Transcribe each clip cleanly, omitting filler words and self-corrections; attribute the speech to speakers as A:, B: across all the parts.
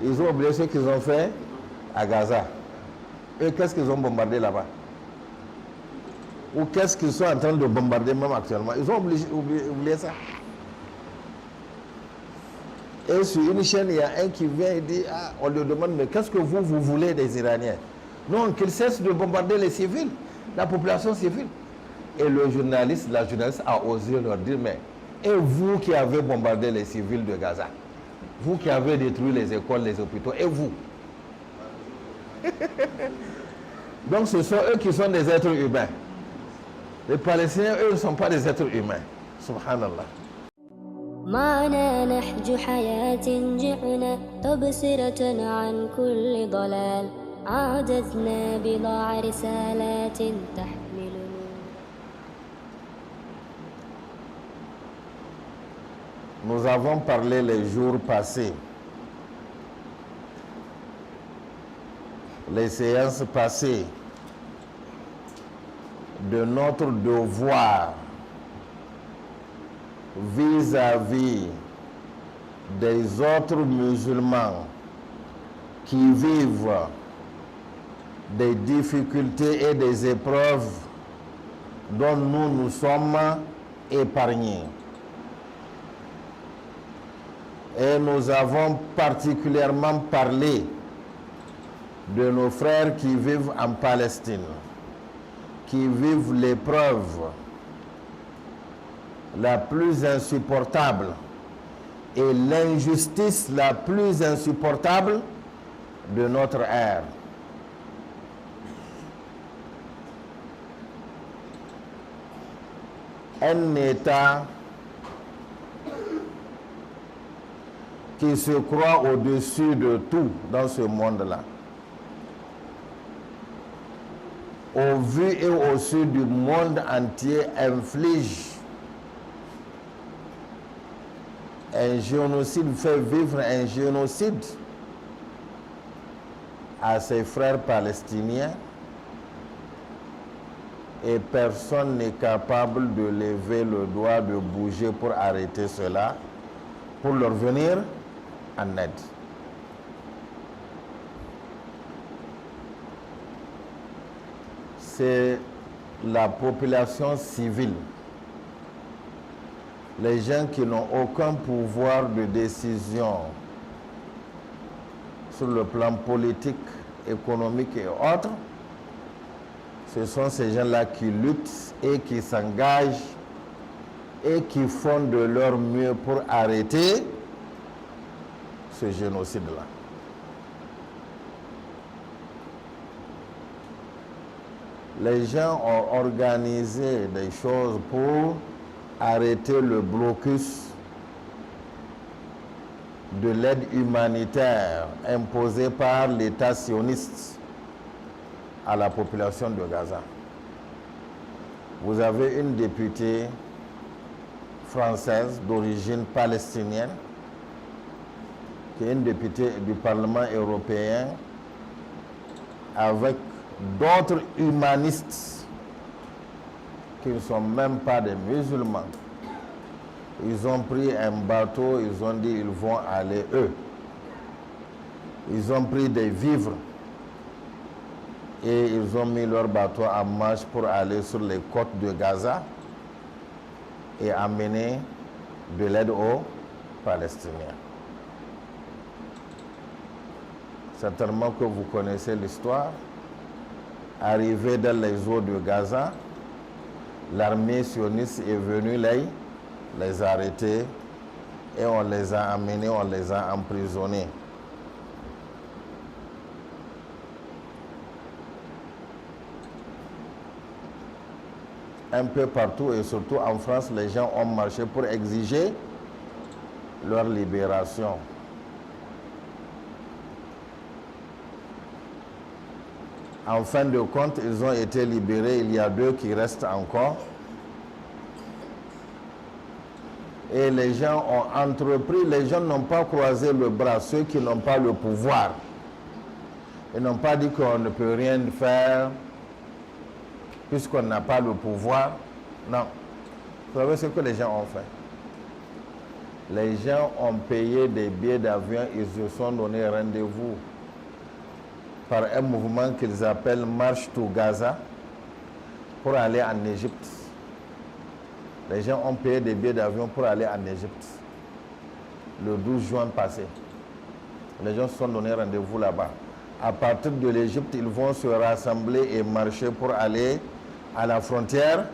A: Ils ont oublié ce qu'ils ont fait à Gaza. Et qu'est-ce qu'ils ont bombardé là-bas? Ou qu'est-ce qu'ils sont en train de bombarder même actuellement? Ils ont oublié ça. Et sur une chaîne, il y a un qui vient et dit, ah, on lui demande, mais qu'est-ce que vous voulez des Iraniens? Non, qu'ils cessent de bombarder les civils, la population civile. Et la journaliste a osé leur dire, mais et vous qui avez bombardé les civils de Gaza, vous qui avez détruit les écoles, les hôpitaux, et vous? Donc ce sont eux qui sont des êtres humains. Les Palestiniens, eux, ne sont pas des êtres humains. Subhanallah.
B: معنا نحج حياة جعنا تبصرة عن كل ضلال عادتنا بضاع رسالات تحملنا.
A: Nous avons parlé les jours passés, les séances passées, de notre devoir vis-à-vis des autres musulmans qui vivent des difficultés et des épreuves dont nous sommes épargnés. Et nous avons particulièrement parlé de nos frères qui vivent en Palestine, qui vivent l'épreuve la plus insupportable et l'injustice la plus insupportable de notre ère. Un État qui se croit au-dessus de tout dans ce monde-là, au vu et au su du monde entier, inflige un génocide, fait vivre un génocide à ses frères palestiniens, et personne n'est capable de lever le doigt, de bouger pour arrêter cela, pour leur venir en aide. C'est la population civile, les gens qui n'ont aucun pouvoir de décision sur le plan politique, économique et autres. Ce sont ces gens-là qui luttent et qui s'engagent et qui font de leur mieux pour arrêter ce génocide-là. Les gens ont organisé des choses pour arrêter le blocus de l'aide humanitaire imposée par l'État sioniste à la population de Gaza. Vous avez une députée française d'origine palestinienne, qui est une députée du Parlement européen, avec d'autres humanistes qui ne sont même pas des musulmans. Ils ont pris un bateau, ils ont dit ils vont aller eux. Ils ont pris des vivres et ils ont mis leur bateau en marche pour aller sur les côtes de Gaza et amener de l'aide aux Palestiniens. Certainement que vous connaissez l'histoire. Arrivé dans les eaux de Gaza, l'armée sioniste est venue les arrêter et on les a amenés, on les a emprisonnés. Un peu partout et surtout en France, les gens ont marché pour exiger leur libération. En fin de compte, ils ont été libérés. Il y a 2 qui restent encore. Et les gens ont entrepris, les gens n'ont pas croisé le bras, ceux qui n'ont pas le pouvoir. Ils n'ont pas dit qu'on ne peut rien faire puisqu'on n'a pas le pouvoir. Non. Vous savez ce que les gens ont fait? Les gens ont payé des billets d'avion, ils se sont donné rendez-vous par un mouvement qu'ils appellent March to Gaza pour aller en Égypte. Les gens ont payé des billets d'avion pour aller en Égypte le 12 juin passé. Les gens se sont donné rendez-vous là-bas. À partir de l'Égypte, ils vont se rassembler et marcher pour aller à la frontière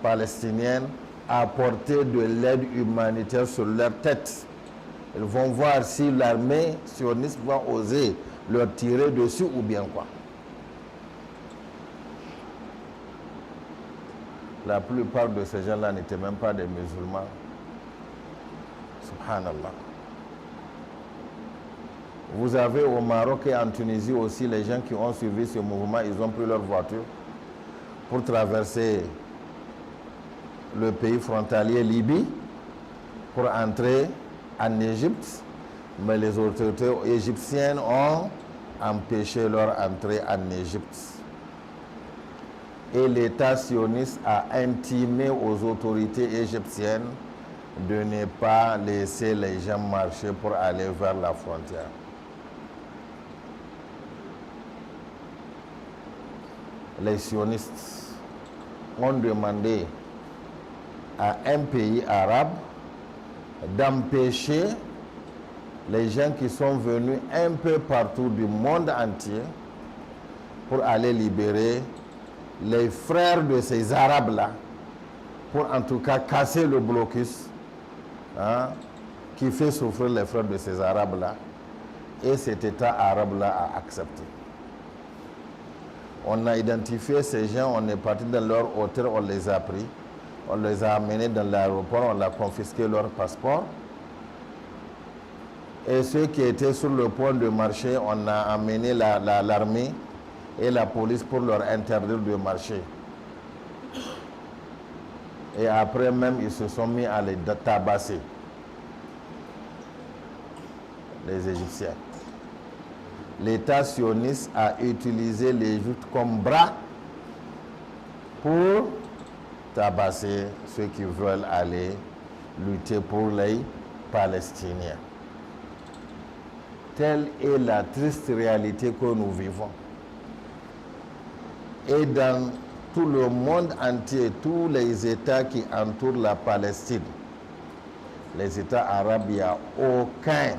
A: palestinienne, apporter de l'aide humanitaire sur leur tête. Ils vont voir si l'armée sioniste va oser leur tirer dessus ou bien quoi. La plupart de ces gens-là n'étaient même pas des musulmans. Subhanallah. Vous avez au Maroc et en Tunisie aussi les gens qui ont suivi ce mouvement, ils ont pris leur voiture pour traverser le pays frontalier Libye pour entrer en Égypte, mais les autorités égyptiennes ont empêché leur entrée en Égypte. Et l'État sioniste a intimé aux autorités égyptiennes de ne pas laisser les gens marcher pour aller vers la frontière. Les sionistes ont demandé à un pays arabe d'empêcher les gens qui sont venus un peu partout du monde entier pour aller libérer les frères de ces Arabes-là, pour en tout cas casser le blocus qui fait souffrir les frères de ces Arabes-là. Et cet État arabe-là a accepté. On a identifié ces gens, on est parti dans leur hôtel, on les a pris, on les a amenés dans l'aéroport, on a confisqué leur passeport. Et ceux qui étaient sur le point de marcher, on a amené l'armée et la police pour leur interdire de marcher. Et après même, ils se sont mis à les tabasser, les Égyptiens. L'État sioniste a utilisé l'Égypte comme bras pour tabasser ceux qui veulent aller lutter pour les Palestiniens. Telle est la triste réalité que nous vivons. Et dans tout le monde entier, tous les États qui entourent la Palestine, les États arabes, il n'y a aucun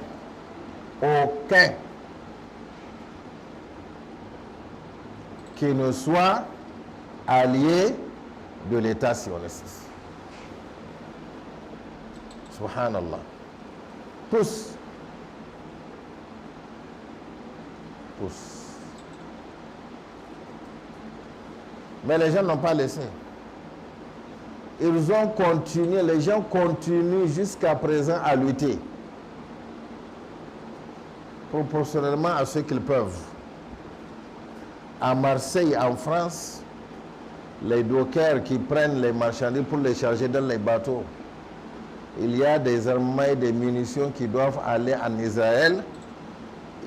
A: qui ne soit allié de l'État sioniste. Subhanallah. Tous. Mais les gens n'ont pas laissé. Ils ont continué, les gens continuent jusqu'à présent à lutter. Proportionnellement à ce qu'ils peuvent. À Marseille, en France, les dockers qui prennent les marchandises pour les charger dans les bateaux, il y a des armes et des munitions qui doivent aller en Israël.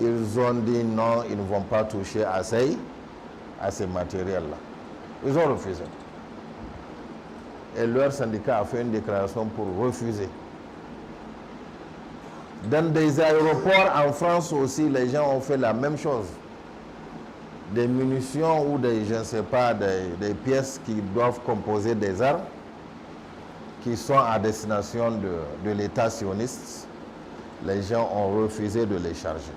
A: Ils ont dit non, ils ne vont pas toucher à ces matériels-là. Ils ont refusé. Et leur syndicat a fait une déclaration pour refuser. Dans des aéroports en France aussi, les gens ont fait la même chose. Des munitions ou des, je ne sais pas, des pièces qui doivent composer des armes qui sont à destination de l'État sioniste, les gens ont refusé de les charger.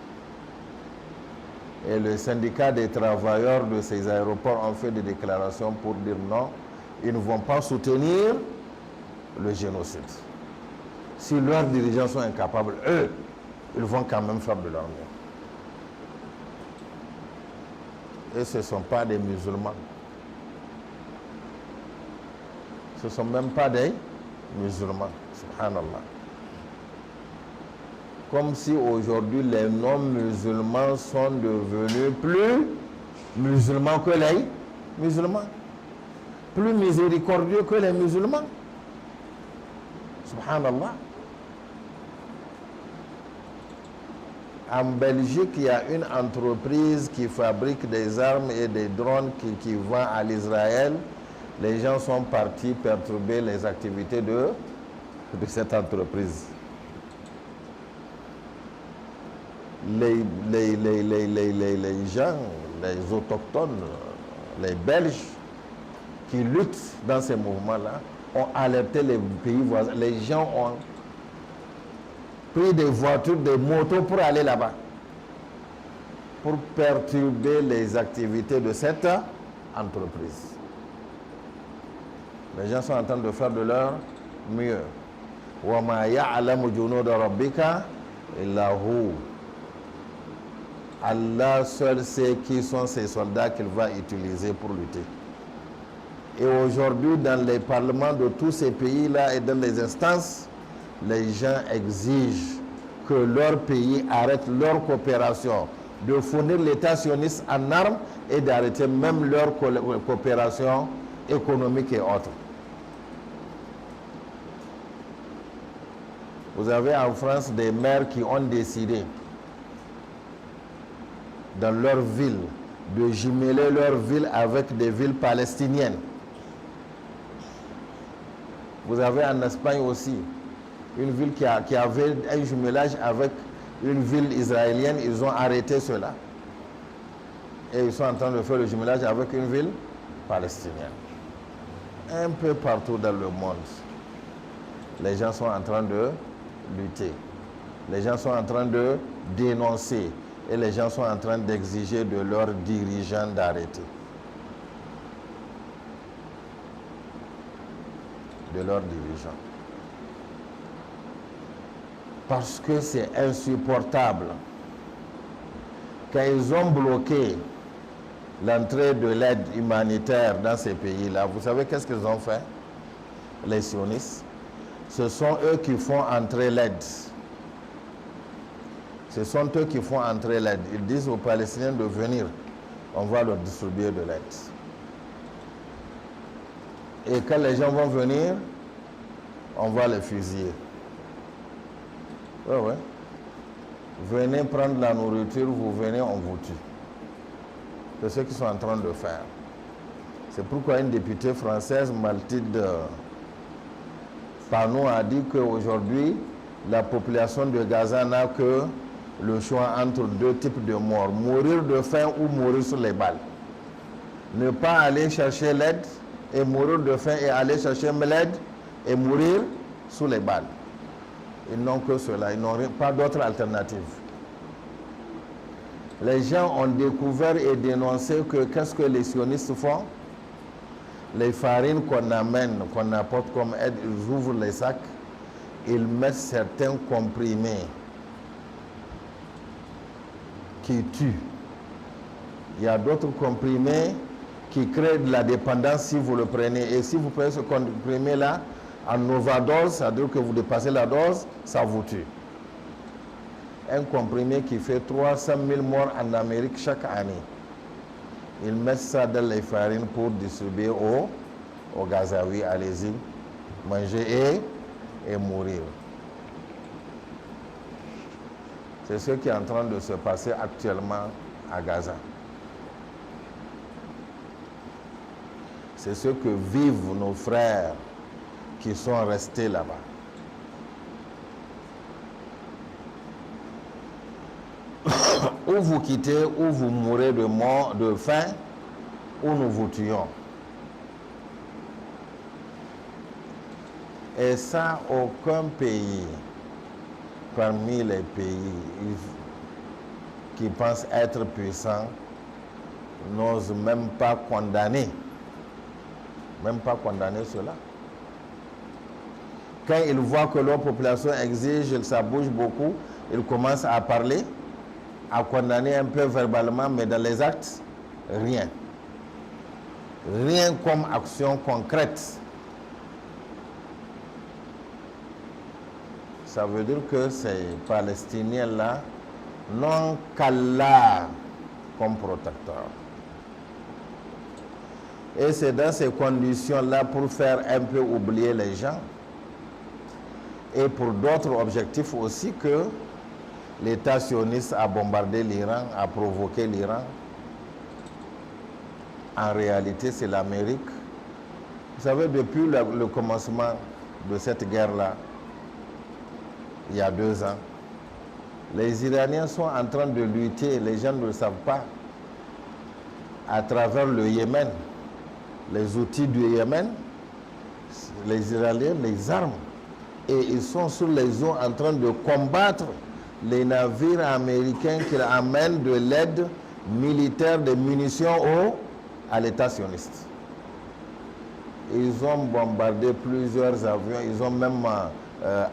A: Et le syndicat des travailleurs de ces aéroports ont fait des déclarations pour dire non, ils ne vont pas soutenir le génocide. Si leurs dirigeants sont incapables, eux, ils vont quand même faire de leur mieux. Et ce ne sont pas des musulmans. Ce ne sont même pas des musulmans. Subhanallah. Comme si aujourd'hui les non-musulmans sont devenus plus musulmans que les musulmans. Plus miséricordieux que les musulmans. Subhanallah. En Belgique, il y a une entreprise qui fabrique des armes et des drones qui vend à l'Israël. Les gens sont partis perturber les activités de cette entreprise. les gens, les autochtones, les Belges qui luttent dans ces mouvements-là ont alerté les pays voisins. Les gens ont pris des voitures, des motos pour aller là-bas, pour perturber les activités de cette entreprise. Les gens sont en train de faire de leur mieux. وَمَا يَعْلَمُ جُنُودَ رَبِّكَ إِلَّا هُوَ. Allah seul sait qui sont ces soldats qu'il va utiliser pour lutter. Et aujourd'hui, dans les parlements de tous ces pays-là et dans les instances, les gens exigent que leur pays arrête leur coopération, de fournir l'État sioniste en armes et d'arrêter même leur coopération économique et autres. Vous avez en France des maires qui ont décidé dans leur ville de jumeler leur ville avec des villes palestiniennes. Vous avez en Espagne aussi une ville qui avait un jumelage avec une ville israélienne. Ils ont arrêté cela. Et ils sont en train de faire le jumelage avec une ville palestinienne. Un peu partout dans le monde, les gens sont en train de lutter. Les gens sont en train de dénoncer. Et les gens sont en train d'exiger de leurs dirigeants d'arrêter. De leurs dirigeants. Parce que c'est insupportable. Quand ils ont bloqué l'entrée de l'aide humanitaire dans ces pays-là, vous savez qu'est-ce qu'ils ont fait? Les sionistes. Ce sont eux qui font entrer l'aide. Ce sont eux qui font entrer l'aide. Ils disent aux Palestiniens de venir. On va leur distribuer de l'aide. Et quand les gens vont venir, on va les fusiller. Ouais, ouais. Venez prendre la nourriture, vous venez, on vous tue. C'est ce qu'ils sont en train de faire. C'est pourquoi une députée française, Mathilde Panot, a dit qu'aujourd'hui, la population de Gaza n'a que le choix entre deux types de morts. Mourir de faim ou mourir sous les balles. Ne pas aller chercher l'aide et mourir de faim et aller chercher l'aide et mourir sous les balles. Ils n'ont que cela, ils n'ont pas d'autre alternative. Les gens ont découvert et dénoncé que qu'est-ce que les sionistes font? Les farines qu'on amène, qu'on apporte comme aide, ils ouvrent les sacs, ils mettent certains comprimés qui tuent. Il y a d'autres comprimés qui créent de la dépendance si vous le prenez. Et si vous prenez ce comprimé-là, en overdose, c'est-à-dire que vous dépassez la dose, ça vous tue. Un comprimé qui fait 300 000 morts en Amérique chaque année. Ils mettent ça dans les farines pour distribuer aux Gazaouis. Allez-y, manger et mourir. C'est ce qui est en train de se passer actuellement à Gaza. C'est ce que vivent nos frères qui sont restés là-bas. Ou vous quittez, ou vous mourrez de faim, ou nous vous tuons. Et ça, aucun pays, parmi les pays qui pensent être puissants, n'ose même pas condamner. Même pas condamner cela. Quand ils voient que leur population exige, ça bouge beaucoup, ils commencent à parler, à condamner un peu verbalement, mais dans les actes, rien. Rien comme action concrète. Ça veut dire que ces Palestiniens-là n'ont qu'Allah comme protecteur. Et c'est dans ces conditions-là, pour faire un peu oublier les gens, et pour d'autres objectifs aussi, que l'État sioniste a bombardé l'Iran, a provoqué l'Iran. En réalité, c'est l'Amérique. Vous savez, depuis le commencement de cette guerre-là, il y a 2 ans, Les Iraniens sont en train de lutter, les gens ne le savent pas, à travers le Yémen. Les outils du Yémen, les Iraniens les arment. Et ils sont sur les eaux en train de combattre les navires américains qui amènent de l'aide militaire, des munitions à l'État sioniste. Ils ont bombardé plusieurs avions, ils ont même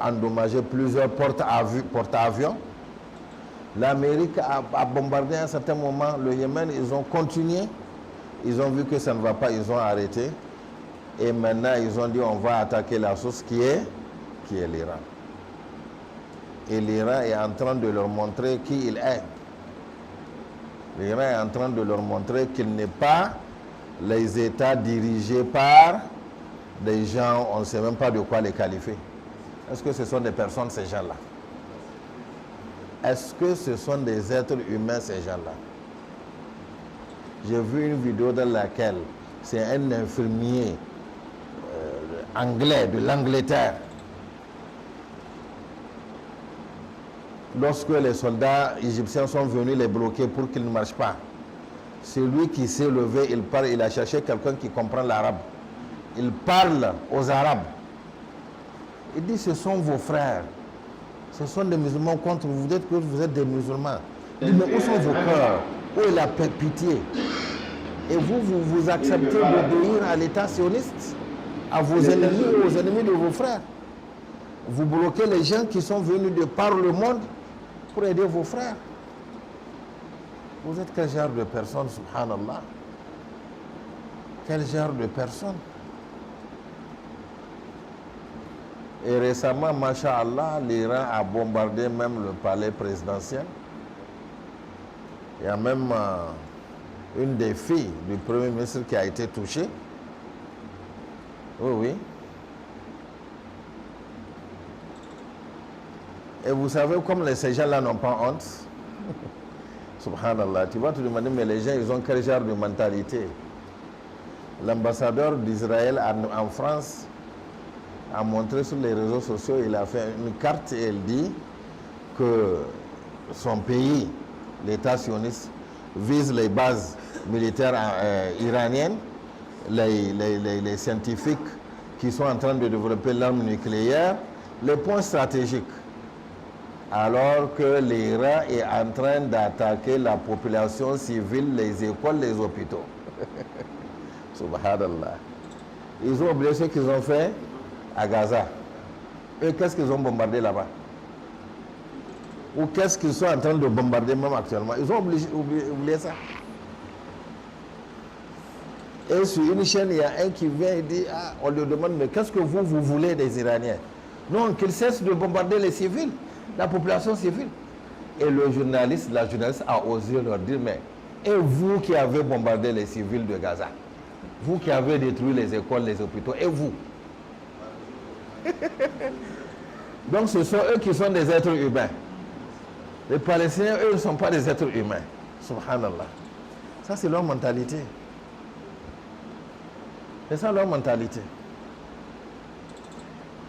A: endommagé plusieurs porte-avions. L'Amérique a bombardé à un certain moment le Yémen, ils ont continué, ils ont vu que ça ne va pas, ils ont arrêté. Et maintenant, ils ont dit on va attaquer la source qui est l'Iran. Et l'Iran est en train de leur montrer qui il est. L'Iran est en train de leur montrer qu'il n'est pas les États dirigés par des gens, on ne sait même pas de quoi les qualifier. Est-ce que ce sont des personnes, ces gens-là? Est-ce que ce sont des êtres humains, ces gens-là? J'ai vu une vidéo dans laquelle c'est un infirmier anglais de l'Angleterre. Lorsque les soldats égyptiens sont venus les bloquer pour qu'ils ne marchent pas, c'est lui qui s'est levé, il parle, il a cherché quelqu'un qui comprend l'arabe. Il parle aux Arabes. Il dit, ce sont vos frères. Ce sont des musulmans contre vous. Vous dites que vous êtes des musulmans. Il dit, mais où sont vos cœurs? Où est la pitié? Et vous acceptez d'obéir à l'État sioniste, à vos ennemis, aux ennemis de vos frères. Vous bloquez les gens qui sont venus de par le monde pour aider vos frères. Vous êtes quel genre de personne, subhanallah? Quel genre de personne? Et récemment, masha'Allah, l'Iran a bombardé même le palais présidentiel. Il y a même une des filles du Premier ministre qui a été touchée. Oui, oui. Et vous savez, comme ces gens-là n'ont pas honte, subhanallah, tu vas te demander, mais les gens, ils ont quel genre de mentalité? L'ambassadeur d'Israël en France a montré sur les réseaux sociaux, il a fait une carte et il dit que son pays, l'État sioniste, vise les bases militaires iraniennes, les scientifiques qui sont en train de développer l'arme nucléaire, les points stratégiques. Alors que l'Iran est en train d'attaquer la population civile, les écoles, les hôpitaux. Subhanallah. Ils ont oublié ce qu'ils ont fait à Gaza. Et qu'est-ce qu'ils ont bombardé là-bas? Ou qu'est-ce qu'ils sont en train de bombarder même actuellement? Ils ont oublié ça. Et sur une chaîne, il y a un qui vient et dit, on lui demande, mais qu'est-ce que vous voulez des Iraniens? Non, qu'ils cessent de bombarder les civils, la population civile. Et la journaliste a osé leur dire, mais et vous qui avez bombardé les civils de Gaza, vous qui avez détruit les écoles, les hôpitaux, et vous? Donc ce sont eux qui sont des êtres humains. Les Palestiniens, eux, ne sont pas des êtres humains. Subhanallah. Ça, c'est leur mentalité. C'est ça leur mentalité.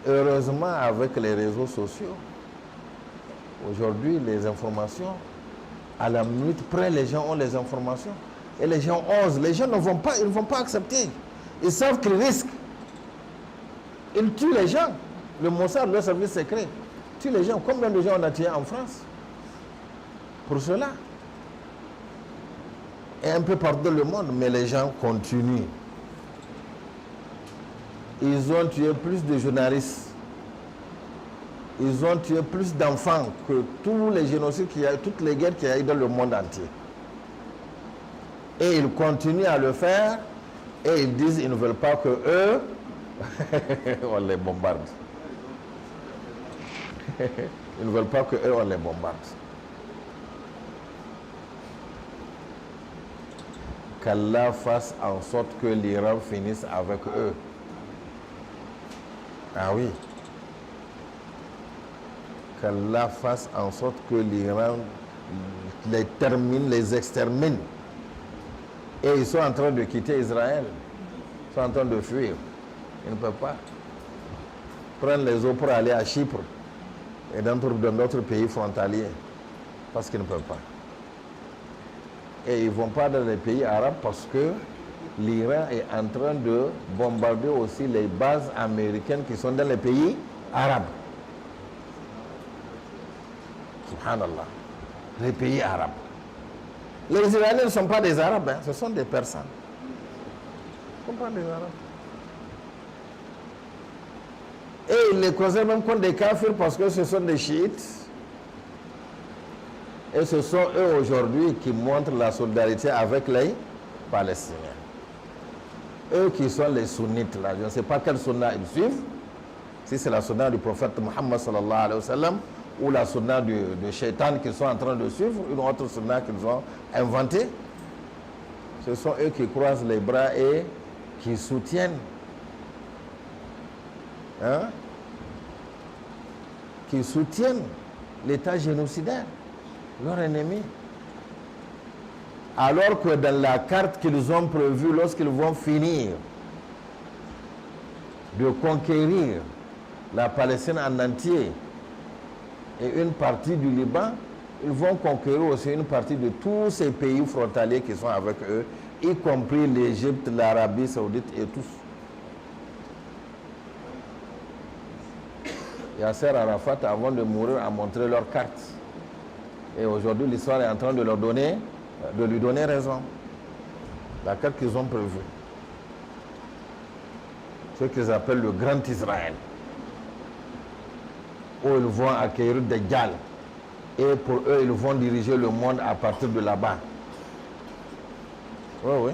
A: Heureusement, avec les réseaux sociaux, aujourd'hui, les informations, à la minute près, les gens ont les informations. Et les gens osent. Les gens ne vont pas accepter. Ils savent qu'ils risquent. Ils tuent les gens. Le Mossad, leur service secret, tue les gens. Combien de gens on a tué en France pour cela? Et un peu partout dans le monde, mais les gens continuent. Ils ont tué plus de journalistes. Ils ont tué plus d'enfants que tous les génocides toutes les guerres qu'il y a eu dans le monde entier. Et ils continuent à le faire et ils disent qu'ils ne veulent pas que eux, on les bombarde. Ils ne veulent pas que eux, on les bombarde. Qu'Allah fasse en sorte que l'Iran finisse avec eux. Ah oui. Qu'Allah fasse en sorte que l'Iran les termine, les extermine. Et ils sont en train de quitter Israël. Ils sont en train de fuir. Ils ne peuvent pas prendre les eaux pour aller à Chypre et dans d'autres pays frontaliers. Parce qu'ils ne peuvent pas. Et ils ne vont pas dans les pays arabes parce que l'Iran est en train de bombarder aussi les bases américaines qui sont dans les pays arabes. Subhanallah. Les pays arabes. Les Iraniens ne sont pas des Arabes, hein, ce sont des Persans. Ce ne sont pas des Arabes. Et ils les considèrent même comme des kafirs parce que ce sont des chiites. Et ce sont eux aujourd'hui qui montrent la solidarité avec les Palestiniens. Eux qui sont les sunnites là, je ne sais pas quel sunna ils suivent. Si c'est la sunna du prophète Muhammad sallallahu alayhi wa sallam ou la sunna de Shaitan qu'ils sont en train de suivre, une autre sunna qu'ils ont inventée. Ce sont eux qui croisent les bras et qui soutiennent. Hein? Qui soutiennent l'État génocidaire, leur ennemi. Alors que dans la carte qu'ils ont prévue lorsqu'ils vont finir de conquérir la Palestine en entier et une partie du Liban, ils vont conquérir aussi une partie de tous ces pays frontaliers qui sont avec eux, y compris l'Égypte, l'Arabie Saoudite et tous. Yasser Arafat, avant de mourir, a montré leur carte. Et aujourd'hui, l'histoire est en train de lui donner raison. La carte qu'ils ont prévue. Ce qu'ils appellent le Grand Israël. Où ils vont accueillir Dajjal. Et pour eux, ils vont diriger le monde à partir de là-bas. Oui, oui.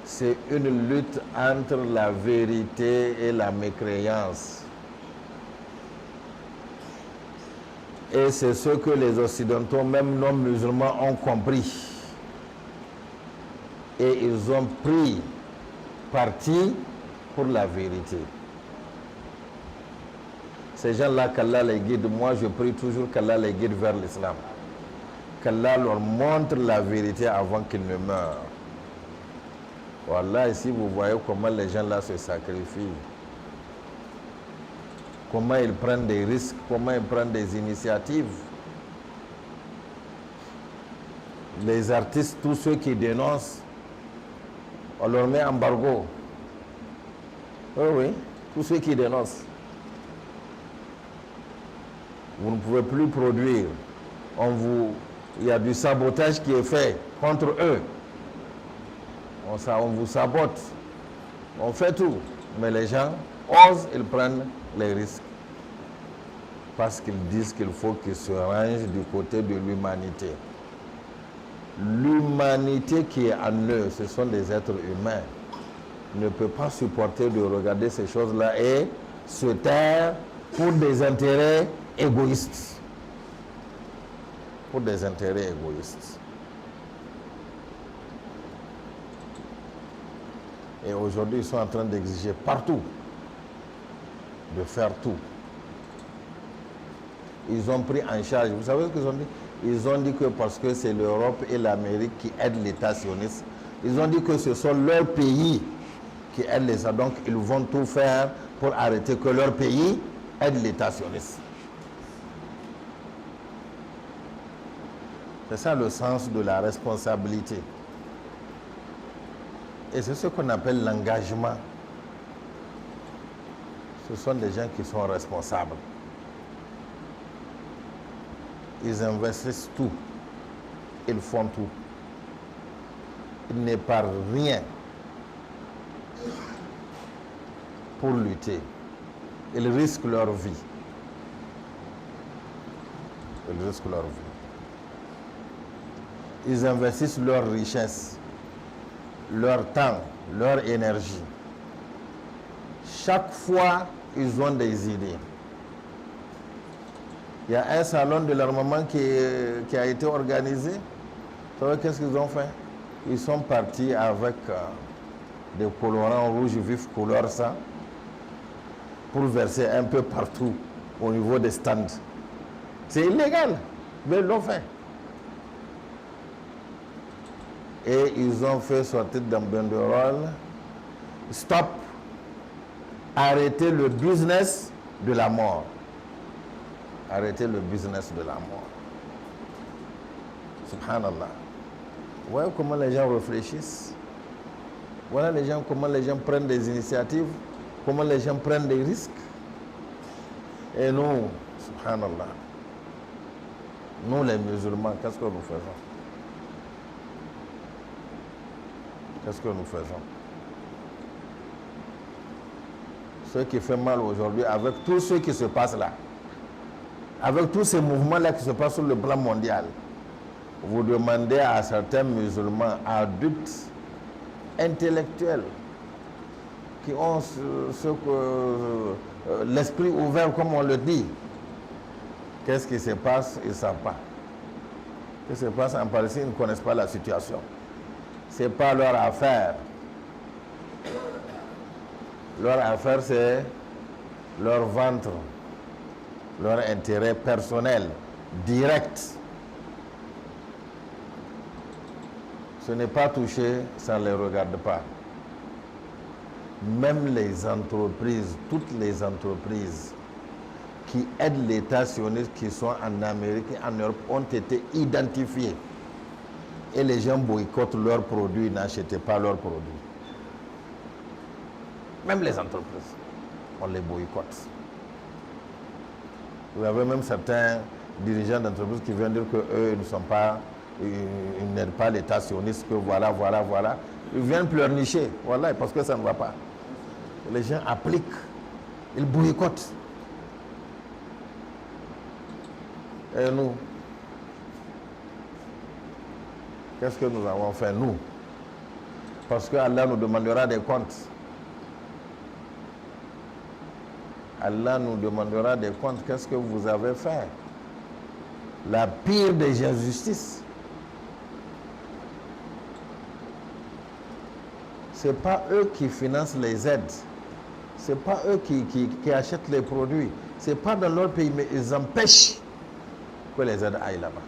A: C'est une lutte entre la vérité et la mécréance. Et c'est ce que les Occidentaux, même non musulmans, ont compris. Et ils ont pris parti pour la vérité. Ces gens-là, qu'Allah les guide, moi je prie toujours qu'Allah les guide vers l'islam. Qu'Allah leur montre la vérité avant qu'ils ne meurent. Voilà, ici vous voyez comment les gens là se sacrifient. Comment ils prennent des risques, comment ils prennent des initiatives. Les artistes, tous ceux qui dénoncent, on leur met embargo. Oui, oui, tous ceux qui dénoncent. Vous ne pouvez plus produire. Il y a du sabotage qui est fait contre eux. On vous sabote. On fait tout. Mais les gens osent, ils prennent les risques. Parce qu'ils disent qu'il faut qu'ils se rangent du côté de l'humanité. L'humanité qui est en eux, ce sont des êtres humains, ne peut pas supporter de regarder ces choses-là et se taire pour des intérêts égoïstes. Pour des intérêts égoïstes. Et aujourd'hui, ils sont en train d'exiger partout de faire tout. Ils ont pris en charge. Vous savez ce qu'ils ont dit? Ils ont dit que parce que c'est l'Europe et l'Amérique qui aident l'État sioniste, ils ont dit que ce sont leurs pays qui aident l'État. Donc, ils vont tout faire pour arrêter que leur pays aide l'État sioniste. C'est ça le sens de la responsabilité. Et c'est ce qu'on appelle l'engagement. Ce sont des gens qui sont responsables. Ils investissent tout. Ils font tout. Ils n'épargnent rien pour lutter. Ils risquent leur vie. Ils risquent leur vie. Ils investissent leur richesse, leur temps, leur énergie. Chaque fois, ils ont des idées. Il y a un salon de l'armement qui a été organisé. Vous savez qu'est-ce qu'ils ont fait? Ils sont partis avec des colorants rouges vifs couleur sang pour verser un peu partout au niveau des stands. C'est illégal, mais ils l'ont fait. Et ils ont fait sortir d'un banderole: stop, arrêtez le business de la mort. Arrêtez le business de la mort. Subhanallah. Voilà comment les gens réfléchissent. Voilà comment les gens prennent des initiatives, comment les gens prennent des risques. Et nous, subhanallah, nous les musulmans, qu'est-ce que nous faisons? Qu'est-ce que nous faisons? Ce qui fait mal aujourd'hui, avec tout ce qui se passe là, avec tous ces mouvements-là qui se passent sur le plan mondial, vous demandez à certains musulmans adultes, intellectuels, qui ont l'esprit ouvert, comme on le dit, qu'est-ce qui se passe? Ils ne savent pas. Ce qui se passe en Palestine, ils ne connaissent pas la situation. Ce n'est pas leur affaire. Leur affaire, c'est leur ventre, leur intérêt personnel, direct. Ce n'est pas touché, ça ne les regarde pas. Même les entreprises, toutes les entreprises qui aident l'État sioniste, qui sont en Amérique et en Europe, ont été identifiées. Et les gens boycottent leurs produits, n'achètent pas leurs produits. Même les entreprises, on les boycotte. Vous avez même certains dirigeants d'entreprises qui viennent dire qu'eux ne sont pas, ils n'aident pas l'État sioniste, que voilà. Ils viennent pleurnicher, voilà, parce que ça ne va pas. Les gens appliquent, ils boycottent. Et nous, qu'est-ce que nous avons fait, nous? Parce que Allah nous demandera des comptes. Allah nous demandera des comptes. Qu'est-ce que vous avez fait? La pire des injustices. Ce n'est pas eux qui financent les aides. Ce n'est pas eux qui achètent les produits. Ce n'est pas dans leur pays, mais ils empêchent que les aides aillent là-bas.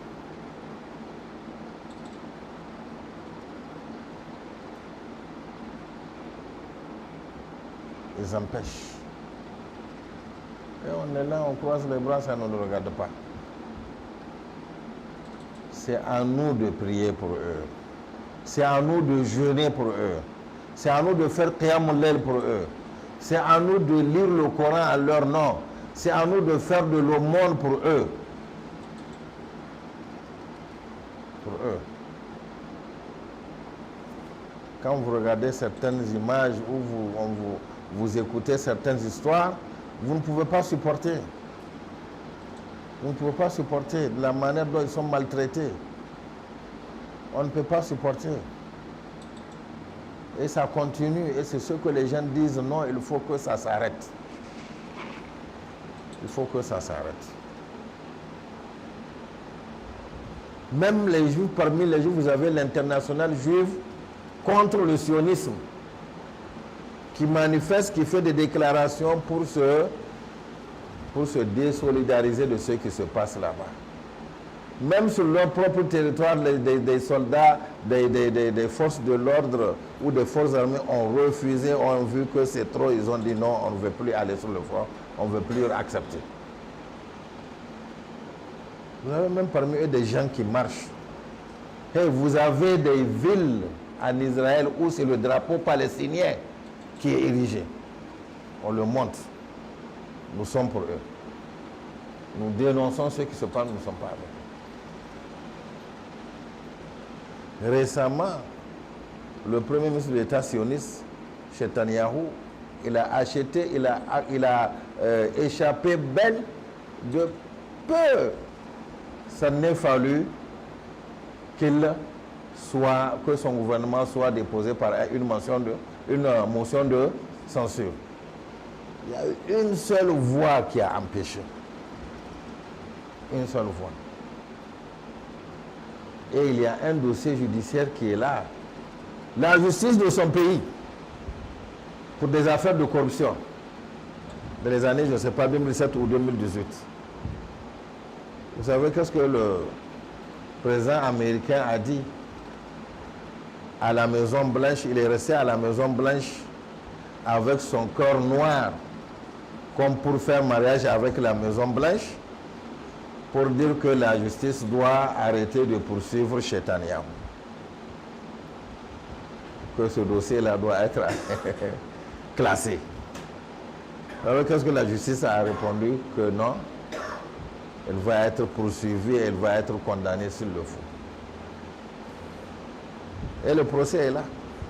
A: Ils empêchent. Et on est là, on croise les bras, ça ne nous regarde pas. C'est à nous de prier pour eux. C'est à nous de jeûner pour eux. C'est à nous de faire qiyamul layl pour eux. C'est à nous de lire le Coran à leur nom. C'est à nous de faire de l'aumône pour eux. Pour eux. Quand vous regardez certaines images ou vous écoutez certaines histoires, vous ne pouvez pas supporter. Vous ne pouvez pas supporter la manière dont ils sont maltraités. On ne peut pas supporter. Et ça continue. Et c'est ce que les gens disent, non, il faut que ça s'arrête. Il faut que ça s'arrête. Même les juifs, parmi les juifs, vous avez l'international juif contre le sionisme, qui manifeste, qui fait des déclarations pour se désolidariser de ce qui se passe là-bas. Même sur leur propre territoire, des soldats, des forces de l'ordre ou des forces armées ont refusé, ont vu que c'est trop, ils ont dit non, on ne veut plus aller sur le front, on ne veut plus accepter. Vous avez même parmi eux des gens qui marchent. Et vous avez des villes en Israël où c'est le drapeau palestinien qui est érigé. On le montre. Nous sommes pour eux. Nous dénonçons ce qui se passe, nous ne sommes pas avec eux. Récemment, le premier ministre de l'État sioniste, Netanyahu, il a acheté, il a échappé belle de peu. Ça n'est fallu que son gouvernement soit déposé par une motion de censure. Il y a eu une seule voix qui a empêché. Une seule voix. Et il y a un dossier judiciaire qui est là. La justice de son pays pour des affaires de corruption dans les années, je ne sais pas, 2017 ou 2018. Vous savez qu'est-ce que le président américain a dit à la Maison Blanche? Il est resté à la Maison Blanche avec son cœur noir comme pour faire mariage avec la Maison Blanche, pour dire que la justice doit arrêter de poursuivre Chetania. Que ce dossier-là doit être classé. Alors qu'est-ce que la justice a répondu? Que non, elle va être poursuivie, elle va être condamnée s'il le faut. Et le procès est là,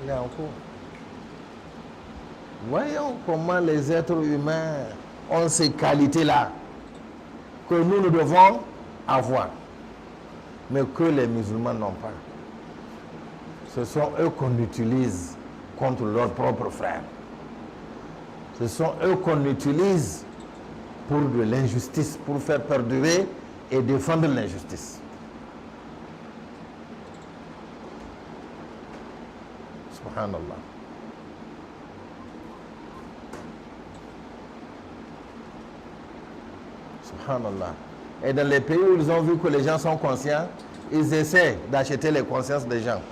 A: il est en cours. Voyons comment les êtres humains ont ces qualités-là que nous devons avoir, mais que les musulmans n'ont pas. Ce sont eux qu'on utilise contre leurs propres frères. Ce sont eux qu'on utilise pour de l'injustice, pour faire perdurer et défendre l'injustice. Subhanallah. Subhanallah. Et dans les pays où ils ont vu que les gens sont conscients, ils essaient d'acheter les consciences des gens.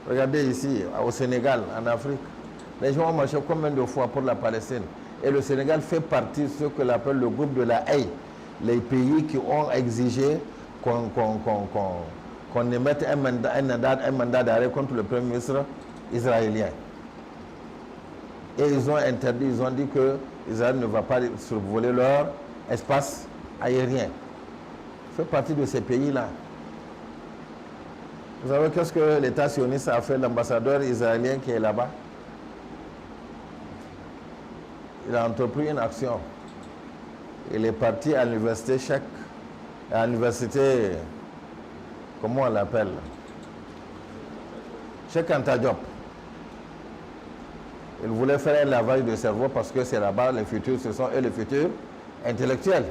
A: Regardez ici, au Sénégal, en Afrique, les gens ont marché combien de fois pour la Palestine? Et le Sénégal fait partie de ce que l'on appelle le groupe de la Haye, les pays qui ont exigé qu'on émette un mandat d'arrêt contre le Premier ministre israélien. Et ils ont interdit, ils ont dit que Israël ne va pas survoler leur espace aérien. Fait partie de ces pays-là. Vous savez qu'est-ce que l'État sioniste a fait, l'ambassadeur israélien qui est là-bas? Il a entrepris une action. Il est parti à l'université comment on l'appelle? Cheikh Anta Diop. Il voulait faire un lavage de cerveau parce que c'est là-bas les futurs, ce sont eux les futurs intellectuels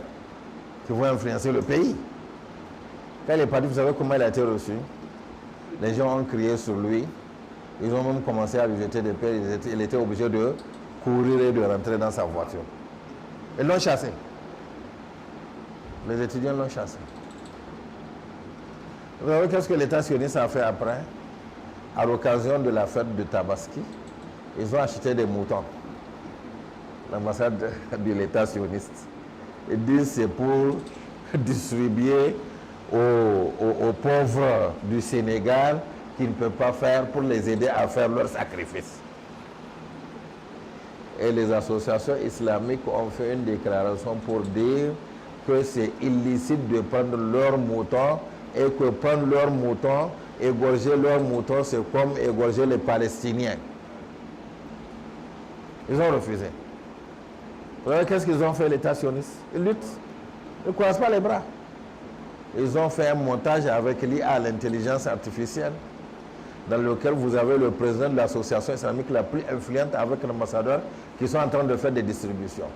A: qui vont influencer le pays. Quand il est parti, vous savez comment il a été reçu? Les gens ont crié sur lui. Ils ont même commencé à lui jeter des pierres. Il était obligé de courir et de rentrer dans sa voiture. Ils l'ont chassé. Les étudiants l'ont chassé. Vous savez qu'est-ce que l'État sioniste a fait après? À l'occasion de la fête de Tabaski, ils ont acheté des moutons. L'ambassade de l'État sioniste. Ils disent que c'est pour distribuer aux pauvres du Sénégal qui ne peuvent pas faire, pour les aider à faire leur sacrifice. Et les associations islamiques ont fait une déclaration pour dire que c'est illicite de prendre leurs moutons et que prendre leurs moutons, égorger leurs moutons, c'est comme égorger les Palestiniens. Ils ont refusé. Vous voyez qu'est-ce qu'ils ont fait, l'État sioniste? Ils luttent. Ils ne croisent pas les bras. Ils ont fait un montage avec l'IA, l'intelligence artificielle, dans lequel vous avez le président de l'association islamique la plus influente avec l'ambassadeur qui sont en train de faire des distributions.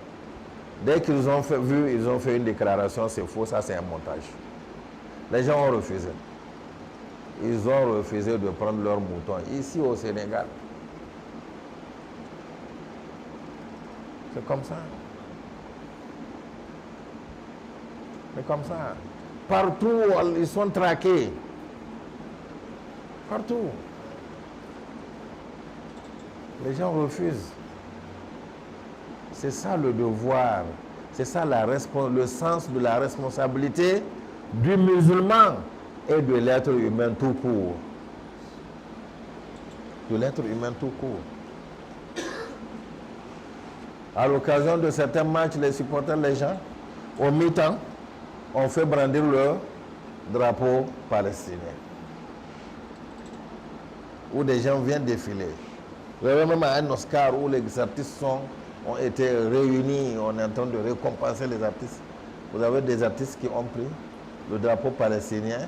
A: Dès qu'ils ont vu, ils ont fait une déclaration, c'est faux, ça c'est un montage. Les gens ont refusé. Ils ont refusé de prendre leurs moutons ici au Sénégal. C'est comme ça. C'est comme ça. Partout, ils sont traqués. Partout. Les gens refusent. C'est ça le devoir. C'est ça le sens de la responsabilité du musulman et de l'être humain tout court. De l'être humain tout court. À l'occasion de certains matchs, les supporters, les gens, au mi-temps, on fait brandir le drapeau palestinien. Où des gens viennent défiler. Vous avez même un Oscar où les artistes ont été réunis, on est en train de récompenser les artistes. Vous avez des artistes qui ont pris le drapeau palestinien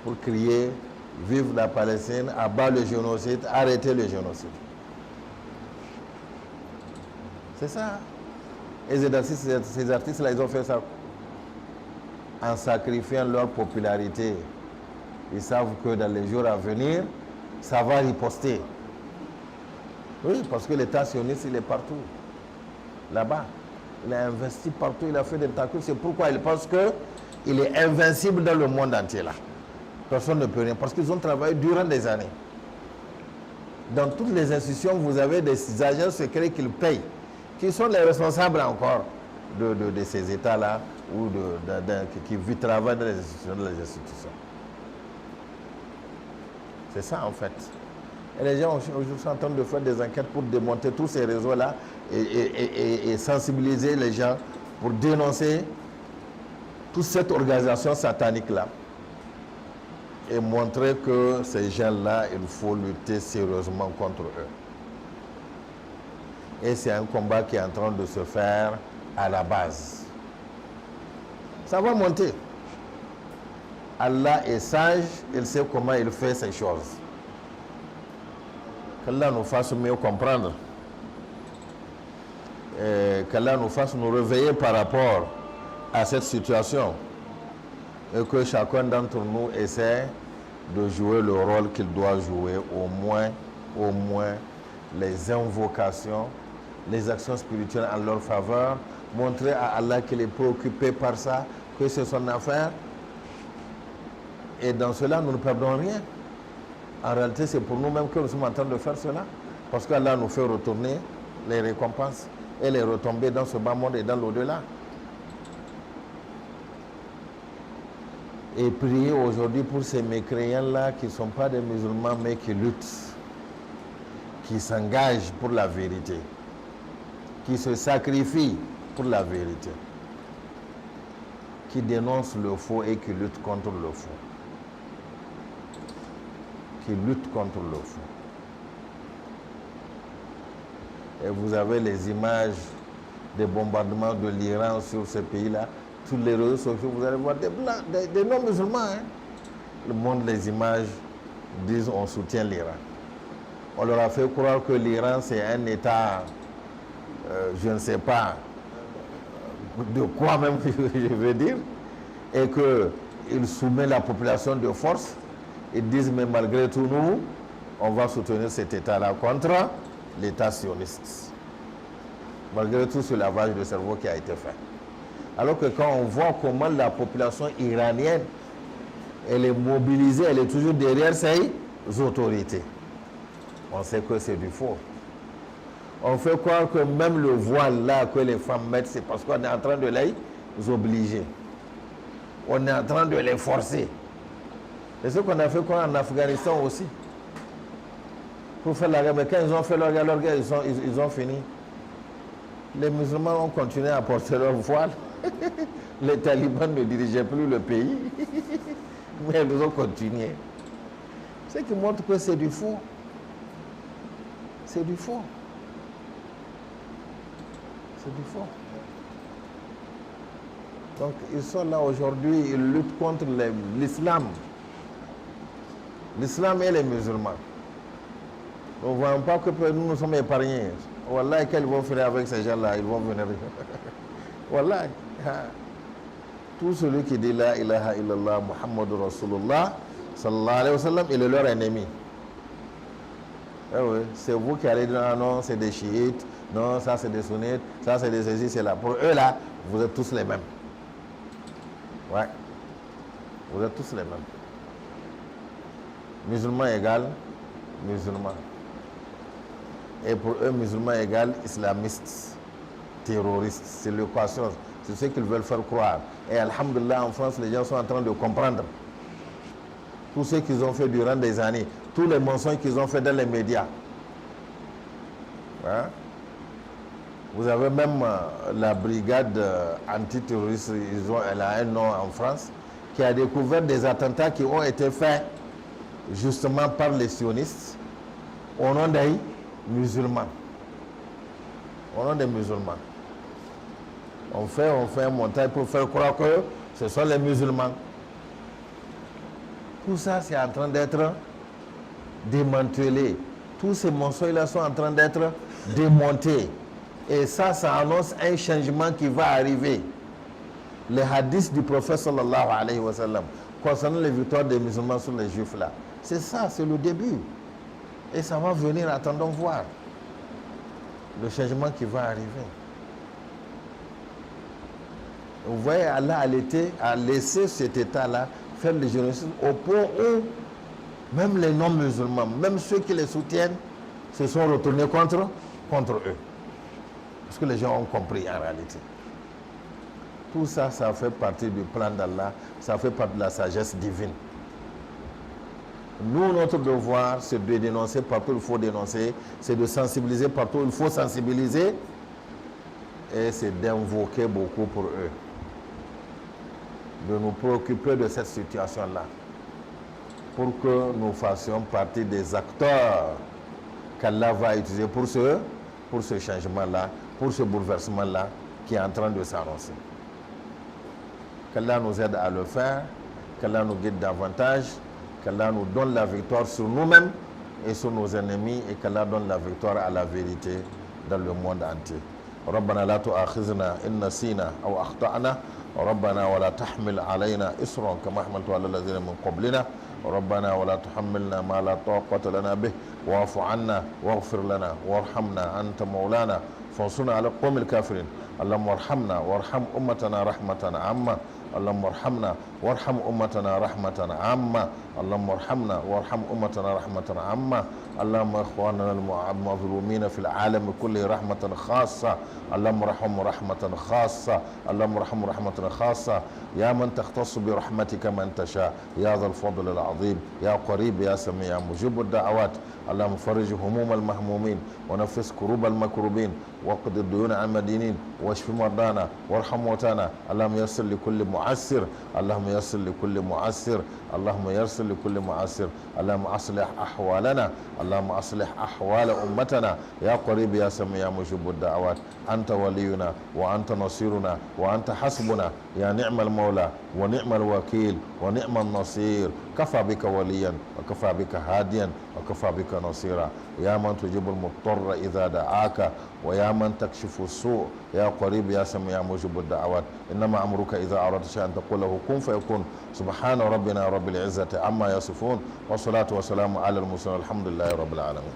A: pour crier « Vive la Palestine, abat le génocide, arrêtez le génocide ». C'est ça. Et ces artistes-là, ils ont fait ça en sacrifiant leur popularité. Ils savent que dans les jours à venir, ça va riposter. Oui, parce que l'État sioniste, il est partout. Là-bas. Il a investi partout, il a fait des tentacules. C'est pourquoi il pense qu'il est invincible dans le monde entier là. Personne ne peut rien. Parce qu'ils ont travaillé durant des années. Dans toutes les institutions, vous avez des agents secrets qu'ils payent. qui sont les responsables encore de ces États-là ou qui travaillent dans les institutions. C'est ça en fait. Et les gens aujourd'hui sont en train de faire des enquêtes pour démonter tous ces réseaux-là et sensibiliser les gens pour dénoncer toute cette organisation satanique-là et montrer que ces gens-là, il faut lutter sérieusement contre eux. Et c'est un combat qui est en train de se faire à la base. Ça va monter. Allah est sage, il sait comment il fait ces choses. Qu'Allah nous fasse mieux comprendre. Qu'Allah nous fasse nous réveiller par rapport à cette situation. Et que chacun d'entre nous essaie de jouer le rôle qu'il doit jouer, au moins les invocations, les actions spirituelles en leur faveur, montrer à Allah qu'il est préoccupé par ça, que c'est son affaire. Et dans cela, nous ne perdons rien. En réalité, c'est pour nous-mêmes que nous sommes en train de faire cela. Parce qu'Allah nous fait retourner les récompenses et les retombées dans ce bas monde et dans l'au-delà. Et prier aujourd'hui pour ces mécréants-là qui ne sont pas des musulmans mais qui luttent, qui s'engagent pour la vérité, qui se sacrifient pour la vérité, qui dénoncent le faux et qui luttent contre le faux. Qui luttent contre le faux. Et vous avez les images des bombardements de l'Iran sur ce pays-là. Tous les réseaux sociaux, vous allez voir des blancs, des non-musulmans. Hein? Le monde, les images disent on soutient l'Iran. On leur a fait croire que l'Iran c'est un État, je ne sais pas de quoi même je veux dire, et qu'il soumet la population de force. Ils disent mais malgré tout nous, on va soutenir cet État-là contre l'État sioniste. Malgré tout ce lavage de cerveau qui a été fait. Alors que quand on voit comment la population iranienne, elle est mobilisée, elle est toujours derrière ses autorités, on sait que c'est du faux. On fait croire que même le voile là que les femmes mettent, c'est parce qu'on est en train de les obliger. On est en train de les forcer. C'est ce qu'on a fait croire en Afghanistan aussi. Pour faire la guerre, mais quand ils ont fait leur guerre, ils ont fini. Les musulmans ont continué à porter leur voile. Les talibans ne dirigeaient plus le pays. Mais ils ont continué. Ce qui montre que c'est du faux. C'est du faux. C'est du faux. Donc ils sont là aujourd'hui, ils luttent contre l'islam. L'islam et les musulmans. Nous ne voyons pas que nous sommes épargnés. Wallah, qu'elles vont faire avec ces gens-là, ils vont venir. Wallah. Tout celui qui dit la ilaha illallah Muhammadur Rasulullah sallallahu alayhi wa sallam, il est leur ennemi. Eh oui, c'est vous qui allez dire ah non, c'est des chiites, non, ça c'est des sunnites, ça c'est des ceci, c'est là. Pour eux là, vous êtes tous les mêmes. Ouais. Vous êtes tous les mêmes. Musulmans égale musulmans. Et pour eux, musulmans égale islamistes, terroristes. C'est l'équation. C'est ce qu'ils veulent faire croire. Et alhamdulillah, en France, les gens sont en train de comprendre. Tout ce qu'ils ont fait durant des années, tous les mensonges qu'ils ont fait dans les médias. Hein? Vous avez même la brigade antiterroriste, elle a un nom en France, qui a découvert des attentats qui ont été faits justement par les sionistes au nom des musulmans. Au nom des musulmans. On fait un montage pour faire croire que ce sont les musulmans. Tout ça, c'est en train d'être démantelé. Tous ces mensonges-là sont en train d'être démontés. Et ça annonce un changement qui va arriver. Les hadiths du prophète sallallahu alayhi wa sallam concernant les victoires des musulmans sur les juifs là. C'est ça, c'est le début. Et ça va venir, attendons voir. Le changement qui va arriver. Vous voyez, Allah a laissé cet état-là faire le génocide au point où même les non-musulmans, même ceux qui les soutiennent, se sont retournés contre eux. Parce que les gens ont compris en réalité. Tout ça, ça fait partie du plan d'Allah, ça fait partie de la sagesse divine. Nous, notre devoir, c'est de dénoncer partout où il faut dénoncer, c'est de sensibiliser partout où il faut sensibiliser, et c'est d'invoquer beaucoup pour eux, de nous préoccuper de cette situation-là, pour que nous fassions partie des acteurs qu'Allah va utiliser pour ce changement-là, pour ce bouleversement-là qui est en train de s'annoncer. Qu'Allah nous aide à le faire, qu'Allah nous guide davantage, qu'Allah nous donne la victoire sur nous-mêmes et sur nos ennemis, et qu'Allah donne la victoire à la vérité dans le monde entier. ربنا لا تؤاخذنا إن نسينا أو أخطأنا ربنا ولا تحمل علينا إصرا كما حملت على الذين من قبلنا ربنا ولا تحملنا ما لا طاقة لنا به واعف عنا واغفر لنا وارحمنا أنت مولانا فانصرنا على القوم الكافرين اللهم ارحمنا وارحم أمتنا رحمة عامة اللهم ارحمنا وارحم أمتنا رحمة عامة اللهم ارحمنا وارحم أمتنا رحمة عامة اللهم إخواننا المظلومين في العالم كله رحمة خاصة اللهم ارحم رحمة خاصة اللهم ارحم رحمة خاصة يا من تختص برحمتك من تشاء يا ذا الفضل العظيم يا قريب يا سميع يا مجيب الدعوات اللهم فرج هموم المهمومين ونفس كروب المكروبين واقض الديون عن المدينين واشف مرضانا وارحم موتانا اللهم يسر لكل معسر اللهم يسر لكل معسر اللهم يسر لكل معسر اللهم اصلح احوالنا اللهم اصلح احوال امتنا يا قريب يا سميع يا مجيب الدعوات انت ولينا وانت نصيرنا وانت حسبنا يا نعم المولى ونعم الوكيل ونعم النصير كفى بك وليا وكفى بك هاديا وكفى بك نصيرا يا من تجيب المضطر اذا دعاك ويا من تكشف السوء يا قريب يا سميع يا مجيب الدعوات انما امرك اذا اردت شيئا تقول له كن فيكون سبحان ربنا رب العزه عما يصفون والصلاه والسلام على المرسلين الحمد لله رب العالمين.